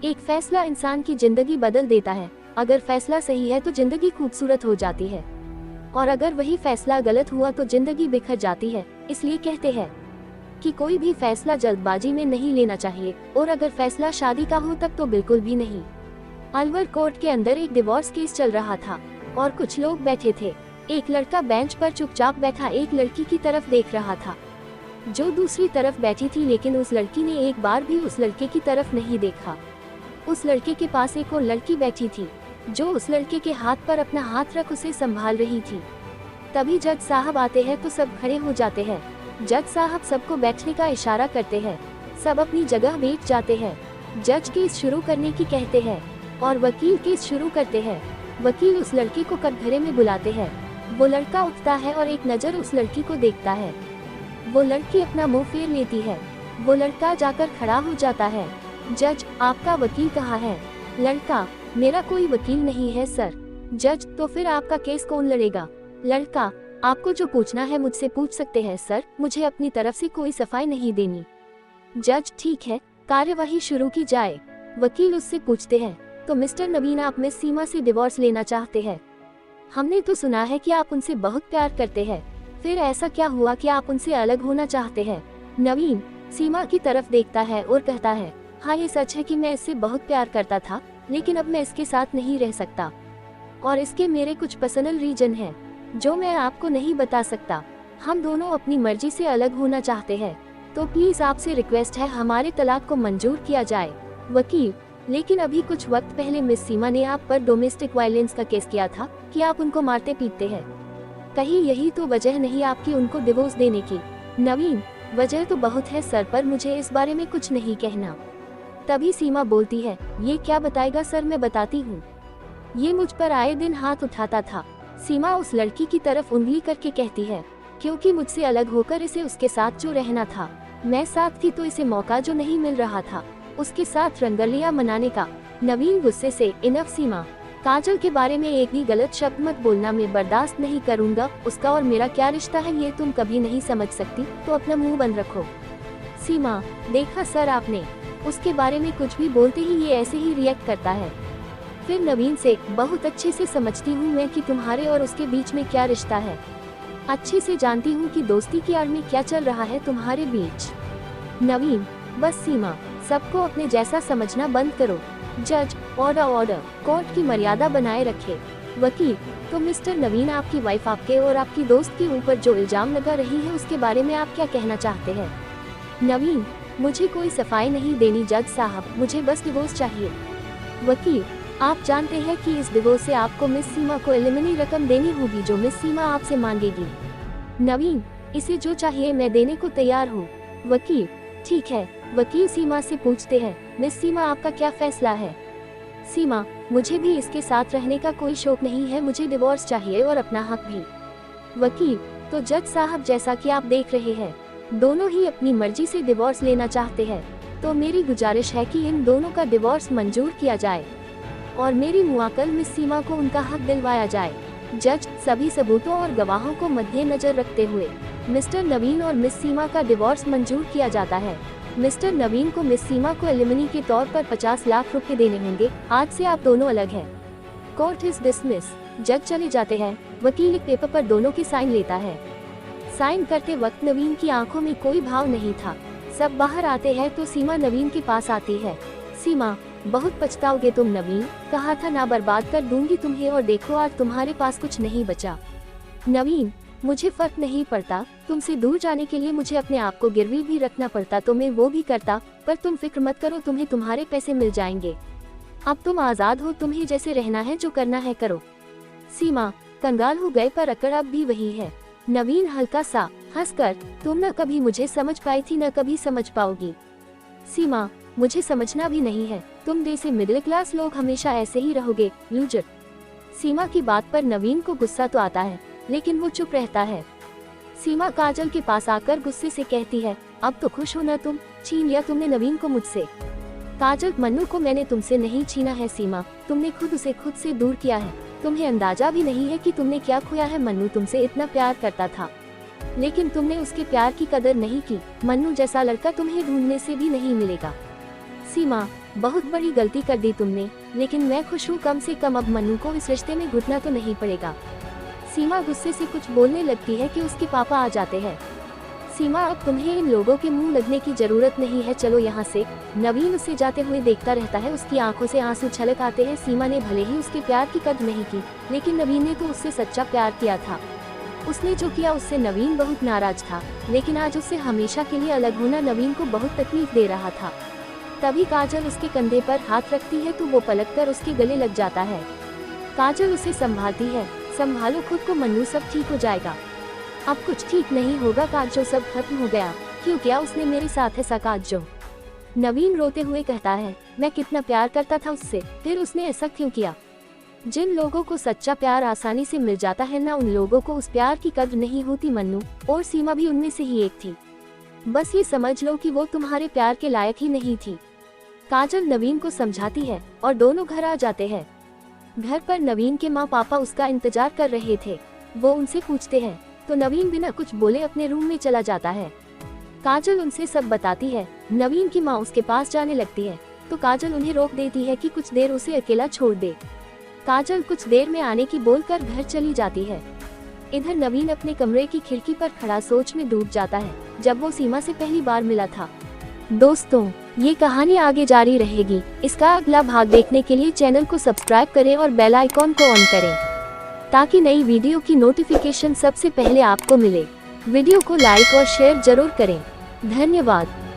एक फैसला इंसान की जिंदगी बदल देता है। अगर फैसला सही है तो जिंदगी खूबसूरत हो जाती है, और अगर वही फैसला गलत हुआ तो जिंदगी बिखर जाती है। इसलिए कहते हैं कि कोई भी फैसला जल्दबाजी में नहीं लेना चाहिए, और अगर फैसला शादी का हो तब तो बिल्कुल भी नहीं। अलवर कोर्ट के अंदर एक डिवोर्स केस चल रहा था और कुछ लोग बैठे थे। एक लड़का बेंच पर चुपचाप बैठा एक लड़की की तरफ देख रहा था जो दूसरी तरफ बैठी थी, लेकिन उस लड़की ने एक बार भी उस लड़के की तरफ नहीं देखा। उस लड़के के पास एक और लड़की बैठी थी जो उस लड़के के हाथ पर अपना हाथ रख उसे संभाल रही थी। तभी जज साहब आते हैं तो सब खड़े हो जाते हैं। जज साहब सबको बैठने का इशारा करते हैं, सब अपनी जगह बैठ जाते हैं। जज केस शुरू करने की कहते हैं और वकील केस शुरू करते हैं। वकील उस लड़के को कटघरे में बुलाते हैं। वो लड़का उठता है और एक नज़र उस लड़की को देखता है। वो लड़की अपना मुंह फेर लेती है। वो लड़का जाकर खड़ा हो जाता है। जज, आपका वकील कहाँ है? लड़का, मेरा कोई वकील नहीं है सर। जज, तो फिर आपका केस कौन लड़ेगा? लड़का, आपको जो पूछना है मुझसे पूछ सकते हैं सर, मुझे अपनी तरफ से कोई सफाई नहीं देनी। जज, ठीक है, कार्यवाही शुरू की जाए। वकील उससे पूछते हैं, तो मिस्टर नवीन, आप मिस सीमा से डिवोर्स लेना चाहते हैं? हमने तो सुना है कि आप उनसे बहुत प्यार करते हैं, फिर ऐसा क्या हुआ कि आप उनसे अलग होना चाहते हैं? नवीन सीमा की तरफ देखता है और कहता है, हाँ ये सच है कि मैं इससे बहुत प्यार करता था, लेकिन अब मैं इसके साथ नहीं रह सकता और इसके मेरे कुछ पर्सनल रीजन हैं जो मैं आपको नहीं बता सकता। हम दोनों अपनी मर्जी से अलग होना चाहते हैं, तो प्लीज आपसे रिक्वेस्ट है हमारे तलाक को मंजूर किया जाए। वकील, लेकिन अभी कुछ वक्त पहले मिस सीमा ने आप पर डोमेस्टिक वायलेंस का केस किया था कि आप उनको मारते पीटते हैं। कहीं यही तो वजह नहीं आपकी उनको डिवोर्स देने की? नवीन, वजह तो बहुत है सर, पर मुझे इस बारे में कुछ नहीं कहना। तभी सीमा बोलती है, ये क्या बताएगा सर, मैं बताती हूँ। ये मुझ पर आए दिन हाथ उठाता था। सीमा उस लड़की की तरफ उंगली करके कहती है, क्योंकि मुझसे अलग होकर इसे उसके साथ जो रहना था, मैं साथ थी तो इसे मौका जो नहीं मिल रहा था उसके साथ रंगलियां मनाने का। नवीन गुस्से से, इनफ सीमा, काजल के बारे में एक भी गलत शब्द मत बोलना, मैं बर्दाश्त नहीं करूंगा। उसका और मेरा क्या रिश्ता है ये तुम कभी नहीं समझ सकती, तो अपना मुंह बंद रखो। सीमा, देखा सर आपने, उसके बारे में कुछ भी बोलते ही ये ऐसे ही रिएक्ट करता है। फिर नवीन से, बहुत अच्छे से समझती हूँ मैं कि तुम्हारे और उसके बीच में क्या रिश्ता है। अच्छे से जानती हूँ कि दोस्ती की आड़ में क्या चल रहा है तुम्हारे बीच। नवीन, बस सीमा, सबको अपने जैसा समझना बंद करो। जज, ऑर्डर ऑर्डर, कोर्ट की मर्यादा बनाए रखे। वकील, तो मिस्टर नवीन, आपकी वाइफ आपके और आपकी दोस्त के ऊपर जो इल्जाम लगा रही है उसके बारे में आप क्या कहना चाहते हैं? नवीन, मुझे कोई सफाई नहीं देनी जज साहब, मुझे बस डिवोर्स चाहिए। वकील, आप जानते हैं कि इस डिवोर्स से आपको मिस सीमा को एलिमिनी रकम देनी होगी जो मिस सीमा आपसे मांगेगी। नवीन, इसे जो चाहिए मैं देने को तैयार हूँ। वकील, ठीक है। वकील सीमा से पूछते हैं, मिस सीमा, आपका क्या फैसला है? सीमा, मुझे भी इसके साथ रहने का कोई शौक नहीं है, मुझे डिवोर्स चाहिए और अपना हक भी। वकील, तो जज साहब, जैसा कि आप देख रहे हैं दोनों ही अपनी मर्जी से डिवोर्स लेना चाहते हैं, तो मेरी गुजारिश है कि इन दोनों का डिवोर्स मंजूर किया जाए और मेरी मुआक्कल मिस सीमा को उनका हक दिलवाया जाए। जज, सभी सबूतों और गवाहों को मद्देनजर रखते हुए मिस्टर नवीन और मिस सीमा का डिवोर्स मंजूर किया जाता है। मिस्टर नवीन को मिस सीमा को एलिमनी के तौर पर 50 लाख रुपए देने होंगे। आज से आप दोनों अलग हैं। Court is dismiss. जज चले जाते हैं। वकील एक पेपर पर दोनों की साइन लेता है। साइन करते वक्त नवीन की आंखों में कोई भाव नहीं था। सब बाहर आते हैं तो सीमा नवीन के पास आती है। सीमा, बहुत पछताओगे तुम नवीन, कहा था ना बर्बाद कर दूंगी तुम्हें, और देखो आज तुम्हारे पास कुछ नहीं बचा। नवीन, मुझे फर्क नहीं पड़ता, तुमसे दूर जाने के लिए मुझे अपने आप को गिरवी भी रखना पड़ता तो मैं वो भी करता, पर तुम फिक्र मत करो, तुम्हें तुम्हारे पैसे मिल जाएंगे। अब तुम आजाद हो, तुम्हें जैसे रहना है जो करना है करो। सीमा, कंगाल हो गए पर अकड़ अब भी वही है। नवीन हल्का सा हंसकर, तुम न कभी मुझे समझ पाई थी न कभी समझ पाओगी। सीमा, मुझे समझना भी नहीं है, तुम जैसे मिडिल क्लास लोग हमेशा ऐसे ही रहोगे, लूजर। सीमा की बात पर नवीन को गुस्सा तो आता है लेकिन वो चुप रहता है। सीमा काजल के पास आकर गुस्से से कहती है, अब तो खुश हो ना तुम, छीन लिया तुमने नवीन को मुझसे। काजल, मन्नू को मैंने तुमसे नहीं छीना है सीमा, तुमने खुद उसे खुद से दूर किया है। तुम्हें अंदाजा भी नहीं है कि तुमने क्या खोया है। मन्नू तुमसे इतना प्यार करता था लेकिन तुमने उसके प्यार की कदर नहीं की। मन्नू जैसा लड़का तुम्हें ढूंढने से भी नहीं मिलेगा। सीमा, बहुत बड़ी गलती कर दी तुमने, लेकिन मैं खुश हूँ, कम से कम अब मन्नू को इस रिश्ते में घुटना तो नहीं पड़ेगा। सीमा गुस्से से कुछ बोलने लगती है कि उसके पापा आ जाते हैं। सीमा, अब तुम्हें इन लोगों के मुंह लगने की जरूरत नहीं है, चलो यहाँ से। नवीन उसे जाते हुए देखता रहता है, उसकी आंखों से आंसू छलक आते हैं। सीमा ने भले ही उसके प्यार की कदर नहीं की, लेकिन नवीन ने तो उससे सच्चा प्यार किया था। उसने जो किया उससे नवीन बहुत नाराज था, लेकिन आज उससे हमेशा के लिए अलग होना नवीन को बहुत तकलीफ दे रहा था। तभी काजल उसके कंधे पर हाथ रखती है तो वो पलटकर उसके गले लग जाता है। काजल उसे संभालती है, संभालो खुद को मन्नू, सब ठीक हो जाएगा। अब कुछ ठीक नहीं होगा काजो, सब खत्म हो गया। क्यों किया उसने मेरे साथ ऐसा काजो? नवीन रोते हुए कहता है, मैं कितना प्यार करता था उससे, फिर उसने ऐसा क्यों किया? जिन लोगों को सच्चा प्यार आसानी से मिल जाता है ना, उन लोगों को उस प्यार की कद्र नहीं होती मन्नू, और सीमा भी उनमें से ही एक थी। बस ये समझ लो कि वो तुम्हारे प्यार के लायक ही नहीं थी। काजल नवीन को समझाती है और दोनों घर आ जाते हैं। घर पर नवीन के माँ पापा उसका इंतजार कर रहे थे। वो उनसे पूछते हैं तो नवीन बिना कुछ बोले अपने रूम में चला जाता है। काजल उनसे सब बताती है। नवीन की माँ उसके पास जाने लगती है तो काजल उन्हें रोक देती है कि कुछ देर उसे अकेला छोड़ दे। काजल कुछ देर में आने की बोलकर घर चली जाती है। इधर नवीन अपने कमरे की खिड़की पर खड़ा सोच में डूब जाता है, जब वो सीमा से पहली बार मिला था। दोस्तों, ये कहानी आगे जारी रहेगी। इसका अगला भाग देखने के लिए चैनल को सब्सक्राइब करें और बेल आइकॉन को ऑन करें, ताकि नई वीडियो की नोटिफिकेशन सबसे पहले आपको मिले। वीडियो को लाइक और शेयर जरूर करें। धन्यवाद।